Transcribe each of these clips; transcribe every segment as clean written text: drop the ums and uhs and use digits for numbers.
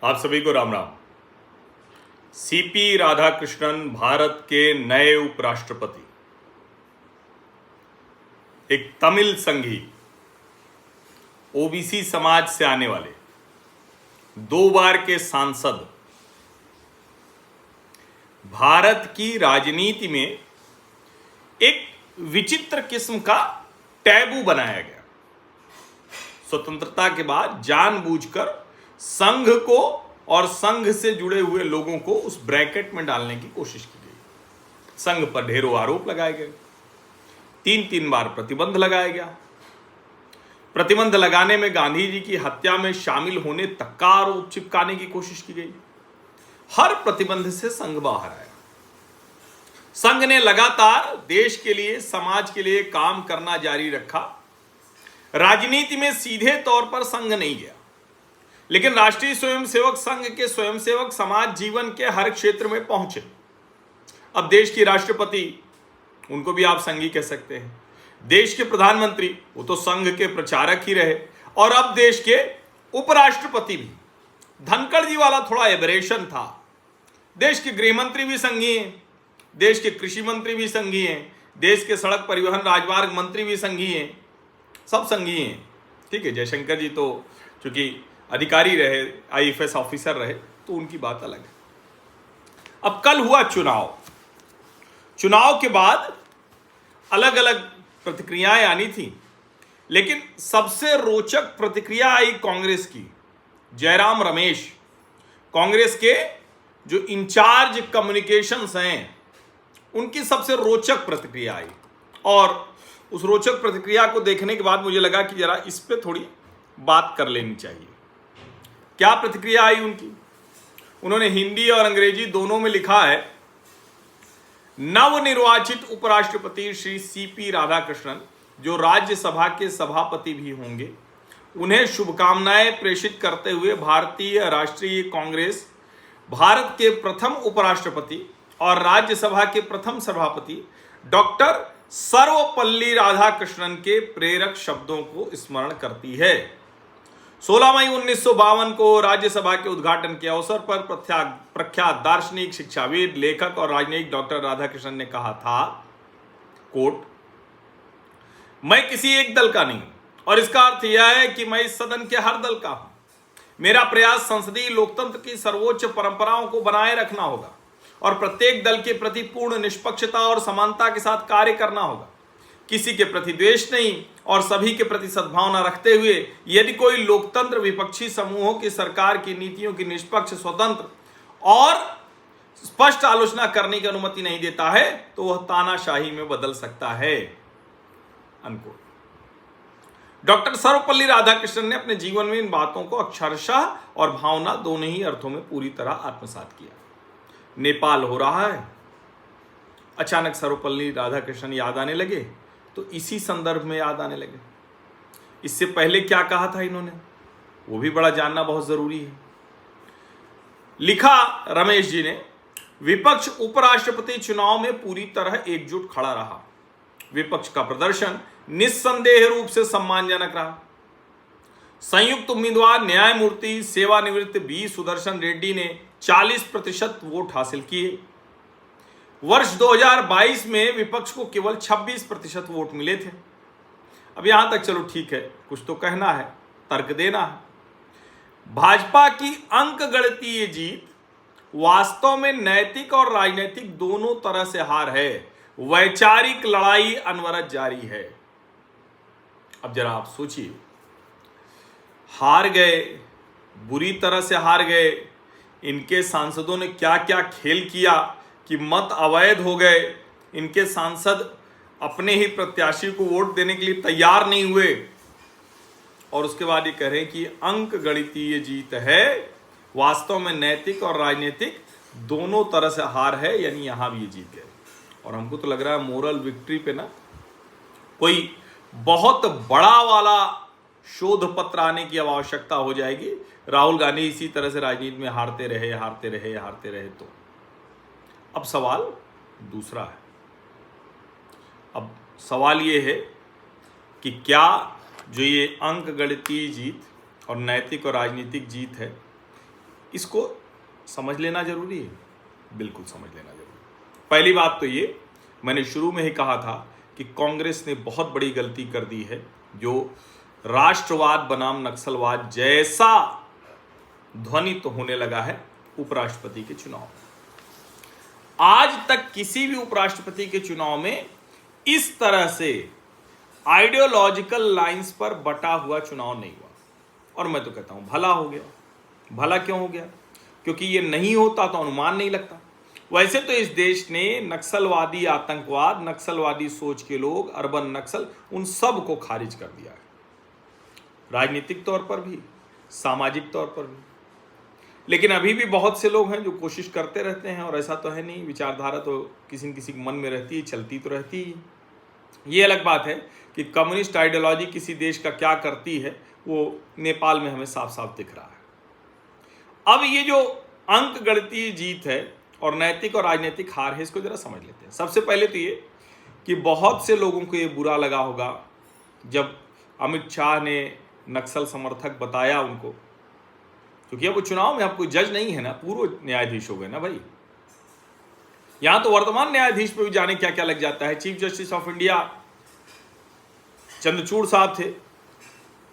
आप सभी को राम राम। सीपी राधाकृष्णन भारत के नए उपराष्ट्रपति, एक तमिल संघी, ओबीसी समाज से आने वाले, 2 बार के सांसद, भारत की राजनीति में एक विचित्र किस्म का टैबू बनाया गया। स्वतंत्रता के बाद जानबूझकर संघ को और संघ से जुड़े हुए लोगों को उस ब्रैकेट में डालने की कोशिश की गई। संघ पर ढेरों आरोप लगाए गए, 3 बार प्रतिबंध लगाया गया। प्रतिबंध लगाने में गांधी जी की हत्या में शामिल होने तक का आरोप चिपकाने की कोशिश की गई। हर प्रतिबंध से संघ बाहर आया। संघ ने लगातार देश के लिए, समाज के लिए काम करना जारी रखा। राजनीति में सीधे तौर पर संघ नहीं गया, लेकिन राष्ट्रीय स्वयंसेवक संघ के स्वयंसेवक समाज जीवन के हर क्षेत्र में पहुंचे। अब देश की राष्ट्रपति, उनको भी आप संघी कह सकते हैं। देश के प्रधानमंत्री, वो तो संघ के प्रचारक ही रहे। और अब देश के उपराष्ट्रपति भी। धनखड़ जी वाला थोड़ा एबरेशन था। देश के गृह मंत्री भी संघी हैं, देश के कृषि मंत्री भी संघी हैं, देश के सड़क परिवहन राजमार्ग मंत्री भी संघी हैं, सब संघी हैं। ठीक है, जयशंकर जी तो चूंकि अधिकारी रहे, आईएफएस ऑफिसर रहे, तो उनकी बात अलग है। अब कल हुआ चुनाव के बाद अलग अलग प्रतिक्रियाएं आनी थी, लेकिन सबसे रोचक प्रतिक्रिया आई कांग्रेस की। जयराम रमेश, कांग्रेस के जो इंचार्ज कम्युनिकेशंस हैं, उनकी सबसे रोचक प्रतिक्रिया आई। और उस रोचक प्रतिक्रिया को देखने के बाद मुझे लगा कि जरा इस पे थोड़ी बात कर लेनी चाहिए। क्या प्रतिक्रिया आई उनकी? उन्होंने हिंदी और अंग्रेजी दोनों में लिखा है, नवनिर्वाचित उपराष्ट्रपति श्री सीपी राधाकृष्णन, जो राज्यसभा के सभापति भी होंगे, उन्हें शुभकामनाएं प्रेषित करते हुए भारतीय राष्ट्रीय कांग्रेस, भारत के प्रथम उपराष्ट्रपति और राज्यसभा के प्रथम सभापति डॉक्टर सर्वपल्ली राधाकृष्णन के प्रेरक शब्दों को स्मरण करती है। 16 मई 1952 को राज्यसभा के उद्घाटन के अवसर पर प्रख्यात दार्शनिक, शिक्षाविद, लेखक और राजनयिक डॉक्टर राधाकृष्णन ने कहा था, कोट, मैं किसी एक दल का नहीं, और इसका अर्थ यह है कि मैं इस सदन के हर दल का हूं। मेरा प्रयास संसदीय लोकतंत्र की सर्वोच्च परंपराओं को बनाए रखना होगा और प्रत्येक दल के प्रति पूर्ण निष्पक्षता और समानता के साथ कार्य करना होगा। किसी के प्रति द्वेष नहीं और सभी के प्रति सद्भावना रखते हुए यदि कोई लोकतंत्र विपक्षी समूहों की सरकार की नीतियों की निष्पक्ष, स्वतंत्र और स्पष्ट आलोचना करने की अनुमति नहीं देता है, तो वह तानाशाही में बदल सकता है। अनकोट। डॉक्टर सर्वपल्ली राधाकृष्णन ने अपने जीवन में इन बातों को अक्षरशः और भावना दोनों ही अर्थों में पूरी तरह आत्मसात किया। नेपाल हो रहा है, अचानक सर्वपल्ली राधाकृष्णन याद आने लगे, तो इसी संदर्भ में याद आने लगे। इससे पहले क्या कहा था इन्होंने, वो भी बड़ा जानना बहुत जरूरी है। लिखा रमेश जी ने, विपक्ष उपराष्ट्रपति चुनाव में पूरी तरह एकजुट खड़ा रहा। विपक्ष का प्रदर्शन निस्संदेह रूप से सम्मानजनक रहा। संयुक्त उम्मीदवार न्यायमूर्ति सेवानिवृत्त बी सुदर्शन रेड्डी ने 40% वोट हासिल किए। वर्ष 2022 में विपक्ष को केवल 26% वोट मिले थे। अब यहां तक चलो ठीक है, कुछ तो कहना है, तर्क देना है। भाजपा की अंक गणितीय जीत वास्तव में नैतिक और राजनीतिक दोनों तरह से हार है। वैचारिक लड़ाई अनवरत जारी है। अब जरा आप सोचिए, हार गए, बुरी तरह से हार गए। इनके सांसदों ने क्या क्या खेल किया कि मत अवैध हो गए। इनके सांसद अपने ही प्रत्याशी को वोट देने के लिए तैयार नहीं हुए, और उसके बाद ये कह रहे हैं कि अंक गणितीय जीत है। वास्तव में नैतिक और राजनीतिक दोनों तरह से हार है, यानी यहां भी ये जीत गए। और हमको तो लग रहा है मोरल विक्ट्री पे ना कोई बहुत बड़ा वाला शोध पत्र आने की आवश्यकता हो जाएगी। राहुल गांधी इसी तरह से राजनीति में हारते रहे। तो अब सवाल दूसरा है। अब सवाल ये है कि क्या जो ये अंक गणितीय जीत और नैतिक और राजनीतिक जीत है, इसको समझ लेना जरूरी है, बिल्कुल समझ लेना जरूरी है। पहली बात तो ये, मैंने शुरू में ही कहा था कि कांग्रेस ने बहुत बड़ी गलती कर दी है, जो राष्ट्रवाद बनाम नक्सलवाद जैसा ध्वनि तो होने लगा है उपराष्ट्रपति के चुनाव में। आज तक किसी भी उपराष्ट्रपति के चुनाव में इस तरह से आइडियोलॉजिकल लाइंस पर बटा हुआ चुनाव नहीं हुआ, और मैं तो कहता हूं भला हो गया। भला क्यों हो गया? क्योंकि ये नहीं होता तो अनुमान नहीं लगता। वैसे तो इस देश ने नक्सलवादी आतंकवाद, नक्सलवादी सोच के लोग, अर्बन नक्सल, उन सब को खारिज कर दिया है, राजनीतिक तौर पर भी, सामाजिक तौर पर भी। लेकिन अभी भी बहुत से लोग हैं जो कोशिश करते रहते हैं, और ऐसा तो है नहीं, विचारधारा तो किसी न किसी के मन में रहती है, चलती तो रहती ही। ये अलग बात है कि कम्युनिस्ट आइडियोलॉजी किसी देश का क्या करती है, वो नेपाल में हमें साफ साफ दिख रहा है। अब ये जो अंक गणितीय जीत है और नैतिक और राजनीतिक हार है, इसको जरा समझ लेते हैं। सबसे पहले तो ये कि बहुत से लोगों को ये बुरा लगा होगा जब अमित शाह ने नक्सल समर्थक बताया उनको, क्योंकि अब वो चुनाव में अब कोई जज नहीं है ना, पूर्व न्यायाधीश हो गए ना भाई। यहां तो वर्तमान न्यायाधीश पे भी जाने क्या क्या लग जाता है। Chief justice of India Chandrachud साहब थे,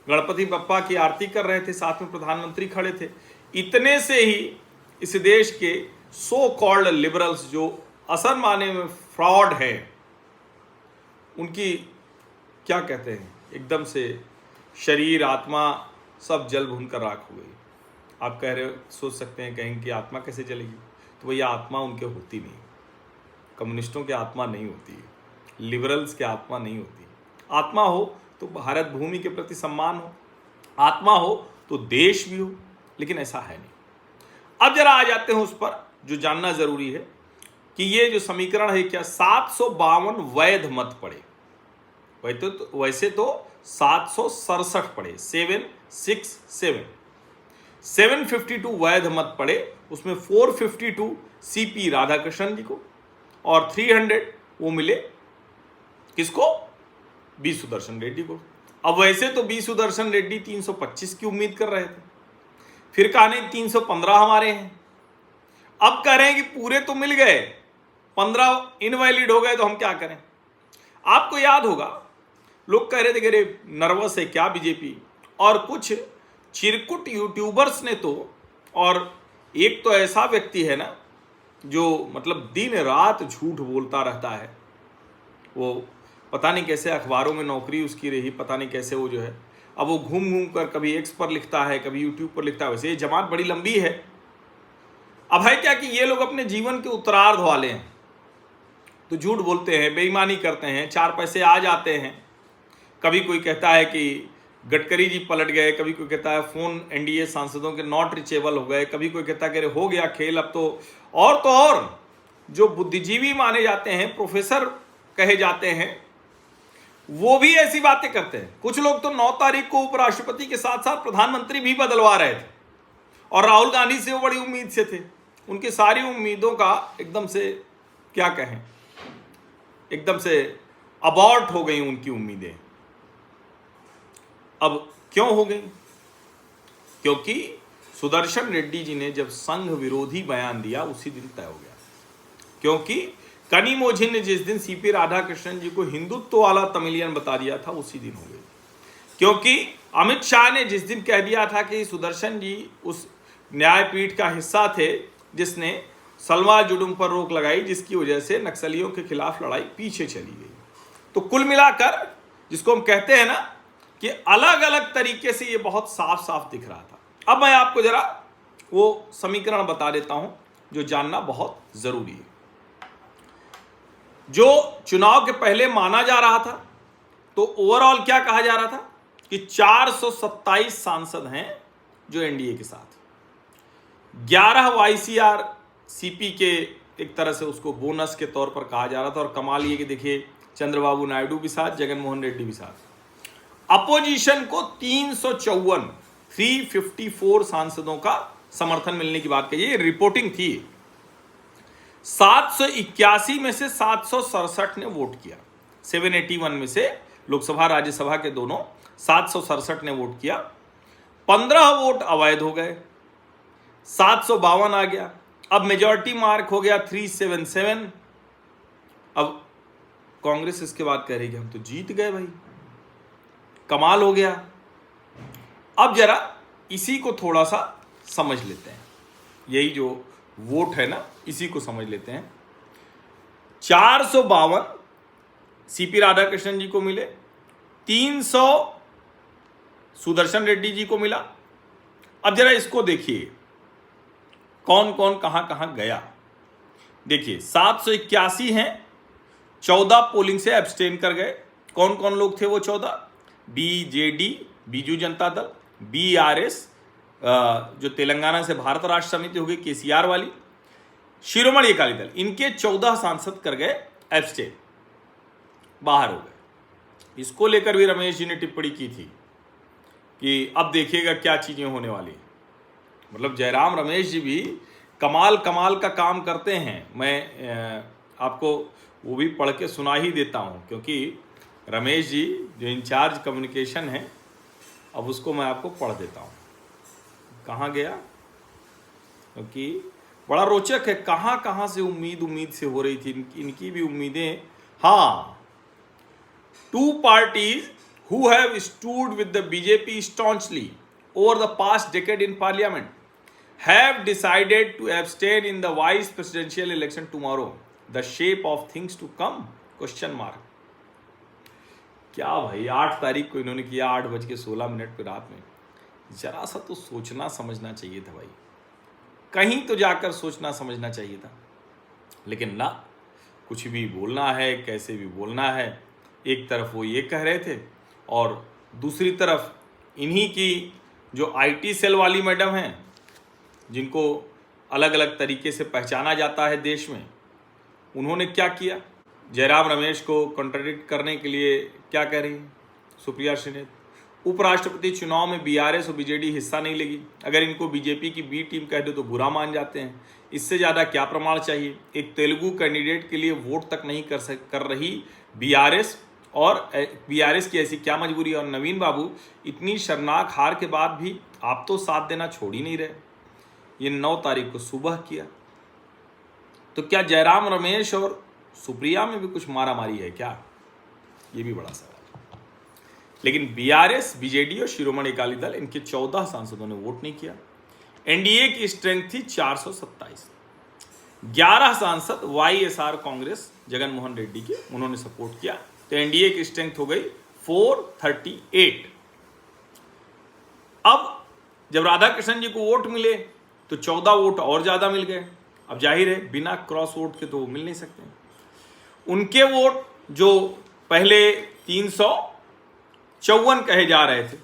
गणपति बप्पा की आरती कर रहे थे, साथ में प्रधानमंत्री खड़े थे। इतने से ही इस देश के सो कॉल्ड लिबरल्स, जो असल माने में फ्रॉड है, उनकी क्या कहते हैं, एकदम से शरीर आत्मा सब जल भून कर राख हो गई। आप कह रहे सोच सकते हैं, कहेंगे कि आत्मा कैसे जलेगी? तो वही आत्मा उनके होती नहीं, कम्युनिस्टों की आत्मा नहीं होती है, लिबरल्स की आत्मा नहीं होती। आत्मा हो तो भारत भूमि के प्रति सम्मान हो, आत्मा हो तो देश भी हो, लेकिन ऐसा है नहीं। अब जरा आ जाते हैं उस पर जो जानना जरूरी है कि ये जो समीकरण है क्या 752 वैध मत पड़े, वैसे तो 767 पड़े, 767, 752 वैध मत पड़े। उसमें 452 सीपी राधाकृष्णन जी को और 300 वो मिले किसको? बी सुदर्शन रेड्डी को। अब वैसे तो बी सुदर्शन रेड्डी 325 की उम्मीद कर रहे थे, फिर कहा नहीं 315 हमारे हैं। अब कह रहे हैं कि पूरे तो मिल गए, 15 इनवैलिड हो गए, तो हम क्या करें? आपको याद होगा लोग कह रहे थे कि नर्वस है क्या बीजेपी, और कुछ चिरकुट यूट्यूबर्स ने तो, और एक तो ऐसा व्यक्ति है ना जो मतलब दिन रात झूठ बोलता रहता है, वो पता नहीं कैसे अखबारों में नौकरी उसकी रही, पता नहीं कैसे वो जो है, अब वो घूम घूम कर कभी एक्स पर लिखता है, कभी यूट्यूब पर लिखता है। वैसे ये जमात बड़ी लंबी है। अब है क्या कि ये लोग अपने जीवन के उत्तरार्ध वाले हैं, तो झूठ बोलते हैं, बेईमानी करते हैं, 4 पैसे आ जाते हैं। कभी कोई कहता है कि गडकरी जी पलट गए, कभी कोई कहता है फोन एनडीए सांसदों के नॉट रिचेबल हो गए, कभी कोई कहता है कि हो गया खेल अब तो। और जो बुद्धिजीवी माने जाते हैं, प्रोफेसर कहे जाते हैं, वो भी ऐसी बातें करते हैं। कुछ लोग तो 9 तारीख को उपराष्ट्रपति के साथ साथ प्रधानमंत्री भी बदलवा रहे थे, और राहुल गांधी से वो बड़ी उम्मीद से थे। उनकी सारी उम्मीदों का एकदम से क्या कहें, एकदम से अबॉर्ट हो गई उनकी उम्मीदें। अब क्यों हो गई? क्योंकि सुदर्शन रेड्डी जी ने जब संघ विरोधी बयान दिया उसी दिन तय हो गया। क्योंकि कनिमोझी ने जिस दिन सीपी राधाकृष्णन जी को हिंदुत्व वाला तमिलियन बता दिया था उसी दिन हो गई। क्योंकि अमित शाह ने जिस दिन कह दिया था कि सुदर्शन जी उस न्यायपीठ का हिस्सा थे जिसने सलमा जुडुम पर रोक लगाई, जिसकी वजह से नक्सलियों के खिलाफ लड़ाई पीछे चली गई। तो कुल मिलाकर जिसको हम कहते हैं ना कि अलग अलग तरीके से ये बहुत साफ साफ दिख रहा था। अब मैं आपको जरा वो समीकरण बता देता हूं जो जानना बहुत जरूरी है। जो चुनाव के पहले माना जा रहा था, तो ओवरऑल क्या कहा जा रहा था कि 427 सांसद हैं जो एनडीए के साथ, 11 वाईसीआर सीपी के एक तरह से उसको बोनस के तौर पर कहा जा रहा था। और कमाल ये कि देखिए चंद्रबाबू नायडू भी साथ, जगनमोहन रेड्डी भी साथ। अपोजिशन को 354 सांसदों का समर्थन मिलने की बात कही, ये रिपोर्टिंग थी। 781 में से 767 ने वोट किया, 781 में से लोकसभा राज्यसभा के दोनों 767 ने वोट किया। 15 वोट अवैध हो गए, 752 आ गया। अब मेजॉरिटी मार्क हो गया 377। अब कांग्रेस इसके बाद कह रही कि हम तो जीत गए भाई, कमाल हो गया। अब जरा इसी को थोड़ा सा समझ लेते हैं, यही जो वोट है ना, इसी को समझ लेते हैं। 452 सीपी राधाकृष्णन जी को मिले, 300 सुदर्शन रेड्डी जी को मिला। अब जरा इसको देखिए कौन कौन कहां कहां गया। देखिए 781 हैं, 14 पोलिंग से एब्सटेन कर गए। कौन कौन लोग थे वो 14? बीजेडी बीजू जनता दल, बीआरएस जो तेलंगाना से भारत राष्ट्र समिति हो गई केसीआर वाली, शिरोमणि अकाली दल, इनके 14 सांसद कर गए एब्सटेन, बाहर हो गए। इसको लेकर भी रमेश जी ने टिप्पणी की थी कि अब देखिएगा क्या चीजें होने वाली। मतलब जयराम रमेश जी भी कमाल कमाल का काम करते हैं। मैं आपको वो भी पढ़ के सुना ही देता हूं, क्योंकि रमेश जी जो इंचार्ज कम्युनिकेशन है, अब उसको मैं आपको पढ़ देता हूं। कहाँ गया? क्योंकि बड़ा रोचक है, कहाँ कहाँ से उम्मीद से हो रही थी इनकी भी उम्मीदें। हाँ, 2 parties who have stood with the BJP staunchly over the past decade in parliament have decided to abstain in the vice presidential election tomorrow. The shape of things to come? Question mark. क्या भाई, 8 तारीख को इन्होंने किया 8:16 पे रात में। जरा सा तो सोचना समझना चाहिए था भाई, कहीं तो जाकर सोचना समझना चाहिए था। लेकिन ना, कुछ भी बोलना है, कैसे भी बोलना है। एक तरफ वो ये कह रहे थे और दूसरी तरफ इन्हीं की जो आईटी सेल वाली मैडम हैं, जिनको अलग अलग तरीके से पहचाना जाता है देश में, उन्होंने क्या किया? जयराम रमेश को कॉन्ट्रडिक्ट करने के लिए क्या कह रही हैं सुप्रिया श्रीनेत? उपराष्ट्रपति चुनाव में बीआरएस और बीजेडी हिस्सा नहीं लेगी। अगर इनको बीजेपी की बी टीम कह दो तो बुरा मान जाते हैं। इससे ज़्यादा क्या प्रमाण चाहिए? एक तेलुगु कैंडिडेट के लिए वोट तक नहीं कर रही बीआरएस, और बीआरएस की ऐसी क्या मजबूरी है? और नवीन बाबू, इतनी शर्मनाक हार के बाद भी आप तो साथ देना छोड़ ही नहीं रहे। ये 9 तारीख को सुबह किया, तो क्या जयराम रमेश और सुप्रिया में भी कुछ मारामारी है क्या? ये भी बड़ा सवाल है। लेकिन बीआरएस, बीजेडी और शिरोमणि अकाली दल, इनके 14 सांसदों ने वोट नहीं किया। एनडीए की स्ट्रेंथ थी 427, 11 सांसद वाईएसआर कांग्रेस जगन मोहन रेड्डी के, उन्होंने सपोर्ट किया, तो एनडीए की स्ट्रेंथ हो गई 438। अब जब राधाकृष्णन जी को वोट मिले तो 14 वोट और ज्यादा मिल गए। अब जाहिर है बिना क्रॉस वोट के तो वो मिल नहीं सकते। उनके वोट जो पहले 354 कहे जा रहे थे,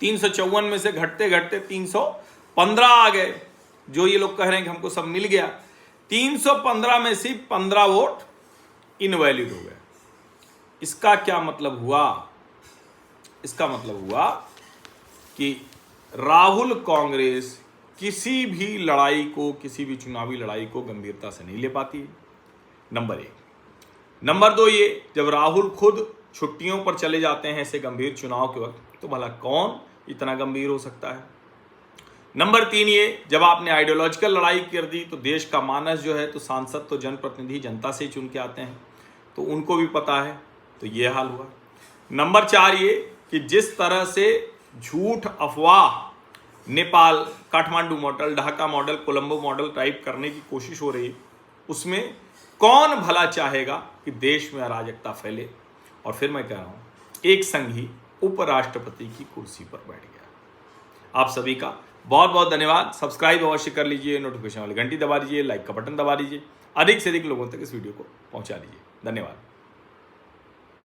354 में से घटते घटते 315 आ गए। जो ये लोग कह रहे हैं कि हमको सब मिल गया, 315 में सिर्फ 15 वोट इनवैलिड हो गए। इसका क्या मतलब हुआ? इसका मतलब हुआ कि राहुल कांग्रेस किसी भी लड़ाई को, किसी भी चुनावी लड़ाई को गंभीरता से नहीं ले पाती है, नंबर 1। नंबर 2 ये, जब राहुल खुद छुट्टियों पर चले जाते हैं ऐसे गंभीर चुनाव के वक्त, तो भला कौन इतना गंभीर हो सकता है? नंबर 3 ये, जब आपने आइडियोलॉजिकल लड़ाई कर दी तो देश का मानस जो है, तो सांसद तो जनप्रतिनिधि जनता से ही चुन के आते हैं, तो उनको भी पता है, तो ये हाल हुआ। नंबर 4 ये कि जिस तरह से झूठ, अफवाह, Nepal, Kathmandu model, Dhaka model, Colombo model type करने की कोशिश हो रही है, उसमें कौन भला चाहेगा कि देश में अराजकता फैले? और फिर मैं कह रहा हूं, एक संघी उपराष्ट्रपति की कुर्सी पर बैठ गया। आप सभी का बहुत बहुत धन्यवाद। सब्सक्राइब अवश्य कर लीजिए, नोटिफिकेशन वाली घंटी दबा दीजिए, लाइक का बटन दबा दीजिए, अधिक से अधिक लोगों तक इस वीडियो को पहुंचा दीजिए। धन्यवाद।